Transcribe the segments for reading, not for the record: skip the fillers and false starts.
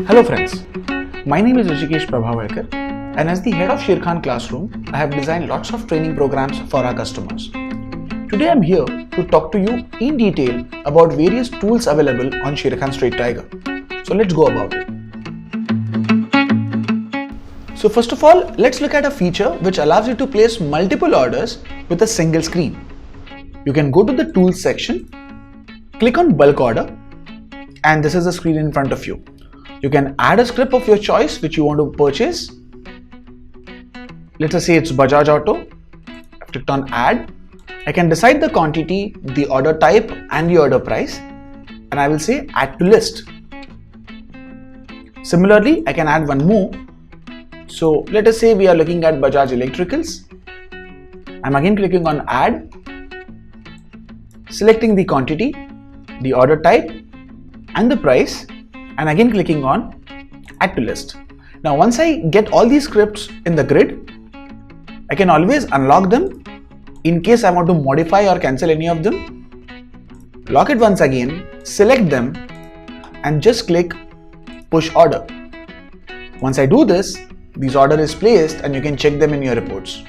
Hello friends, my name is Prabhavarkar, and as the head of Sharekhan classroom, I have designed lots of training programs for our customers. Today I am here to talk to you in detail about various tools available on Sharekhan Straight Tiger. So let's go about it. So first of all, let's look at a feature which allows you to place multiple orders with a single screen. You can go to the tools section, click on bulk order, and this is the screen in front of you. You can add a script of your choice which you want to purchase. Let us say it's Bajaj Auto. I've clicked on add. I can decide the quantity, the order type and the order price, and I will say add to list. Similarly, I can add one more. So let us say we are looking at Bajaj Electricals. I'm again clicking on add, selecting the quantity, the order type and the price, and again clicking on add to list. Now once I get all these scripts in the grid, I can always unlock them in case I want to modify or cancel any of them. Lock it once again, select them and just click push order. Once I do this, this order is placed and you can check them in your reports.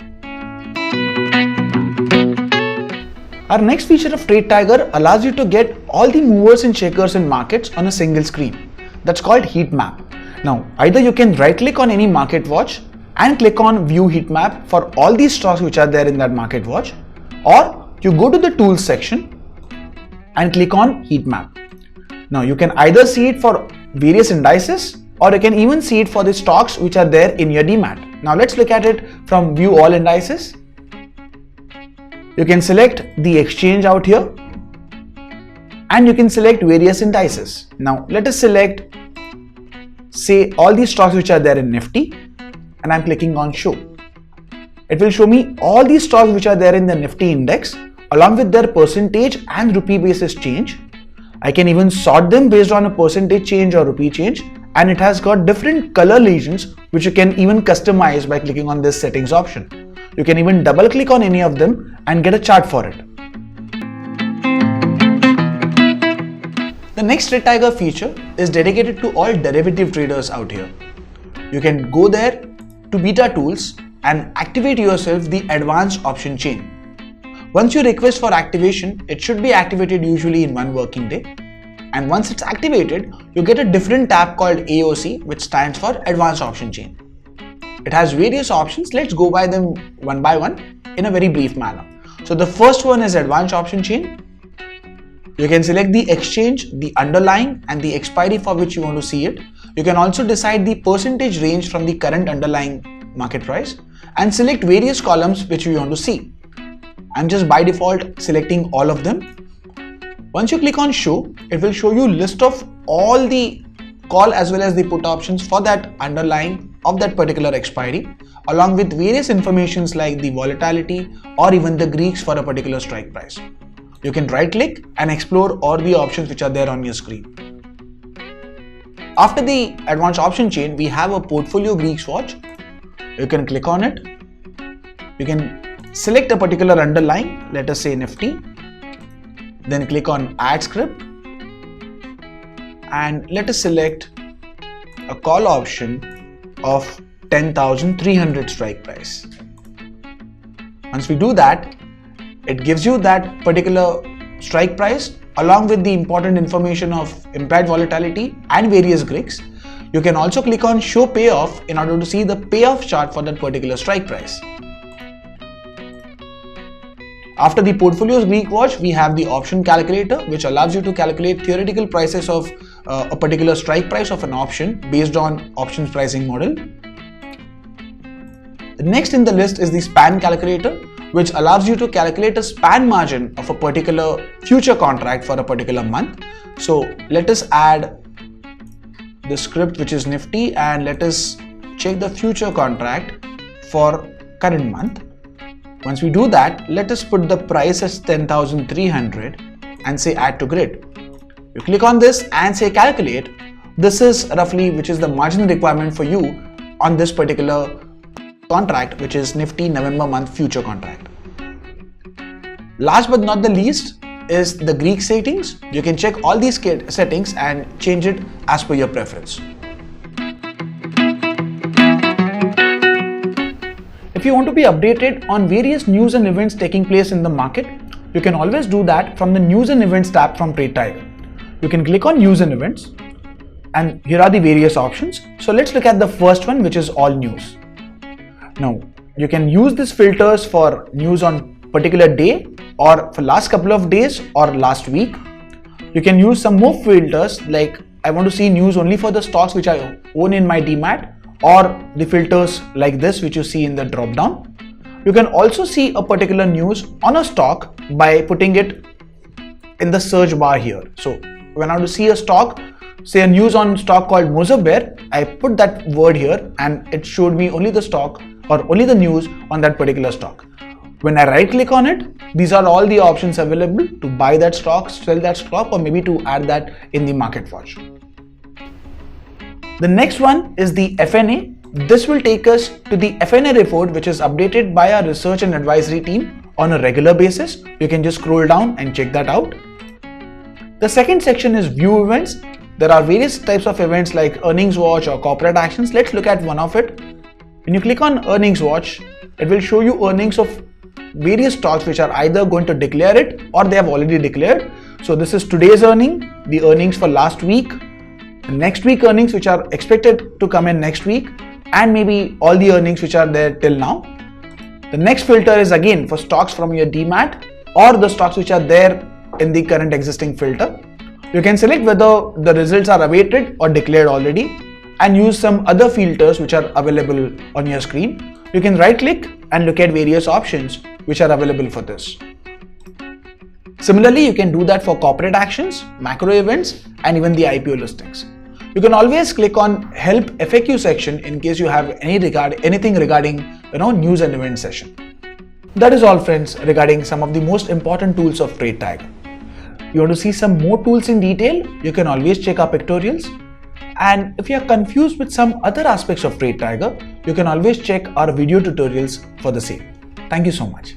Our next feature of Trade Tiger allows you to get all the movers and shakers in markets on a single screen. That's called heat map. Now either you can right click on any market watch and click on view heat map for all these stocks which are there in that market watch, or you go to the tools section and click on heat map. Now you can either see it for various indices, or you can even see it for the stocks which are there in your demat. Now let's look at it from view all indices. You can select the exchange out here and you can select various indices. Now let us select, say, all these stocks which are there in Nifty, and I'm clicking on show. It will show me all these stocks which are there in the Nifty index along with their percentage and rupee basis change. I can even sort them based on a percentage change or rupee change, and it has got different color lesions which you can even customize by clicking on this settings option. You can even double click on any of them and get a chart for it. The next Trade Tiger feature is dedicated to all derivative traders out here. You can go there to beta tools and activate yourself the advanced option chain. Once you request for activation, it should be activated usually in one working day. And once it's activated, you get a different tab called AOC, which stands for Advanced Option Chain. It has various options. Let's go by them one by one in a very brief manner. So the first one is Advanced Option Chain. You can select the exchange, the underlying and the expiry for which you want to see it. You can also decide the percentage range from the current underlying market price and select various columns which you want to see. I'm just by default selecting all of them. Once you click on show, it will show you list of all the call as well as the put options for that underlying of that particular expiry, along with various informations like the volatility or even the Greeks for a particular strike price. You can right click and explore all the options which are there on your screen. After the advanced option chain, we have a portfolio Greeks watch. You can click on it. You can select a particular underlying, let us say Nifty. Then click on add script and let us select a call option of 10,300 strike price. Once we do that, it gives you that particular strike price along with the important information of implied volatility and various Greeks. You can also click on show payoff in order to see the payoff chart for that particular strike price. After the portfolio's Greek watch, we have the option calculator, which allows you to calculate theoretical prices of a particular strike price of an option based on options pricing model. The next in the list is the span calculator, which allows you to calculate a span margin of a particular future contract for a particular month. So let us add the script which is Nifty and let us check the future contract for current month. Once we do that, let us put the price as 10,300 and say add to grid. You click on this and say calculate. This is roughly which is the margin requirement for you on this particular contract, which is Nifty November month future contract. Last but not the least, is the Greek settings. You can check all these settings and change it as per your preference. If you want to be updated on various news and events taking place in the market, you can always do that from the News and Events tab from TradeTiger. You can click on News and Events, and here are the various options. So let's look at the first one, which is all news. Now, you can use these filters for news on particular day or for last couple of days or last week. You can use some more filters like I want to see news only for the stocks which I own in my demat, or the filters like this which you see in the drop down. You can also see a particular news on a stock by putting it in the search bar here. So when I want to see a stock, say a news on stock called Mozaber, I put that word here and it showed me only the stock or only the news on that particular stock. When I right click on it, these are all the options available to buy that stock, sell that stock, or maybe to add that in the market watch. The next one is the FNA. This will take us to the FNA report, which is updated by our research and advisory team on a regular basis. You can just scroll down and check that out. The second section is view events. There are various types of events like earnings watch or corporate actions. Let's look at one of it. When you click on earnings watch, it will show you earnings of various stocks which are either going to declare it or they have already declared. So this is today's earning, the earnings for last week, the next week earnings which are expected to come in next week, and maybe all the earnings which are there till now. The next filter is again for stocks from your demat or the stocks which are there in the current existing filter. You can select whether the results are awaited or declared already and use some other filters which are available on your screen. You can right click and look at various options which are available for this. Similarly, you can do that for corporate actions, macro events, and even the IPO listings. You can always click on Help FAQ section in case you have anything regarding news and event session. That is all, friends, regarding some of the most important tools of TradeTiger. You want to see some more tools in detail, you can always check our pictorials. And if you are confused with some other aspects of TradeTiger, you can always check our video tutorials for the same. Thank you so much.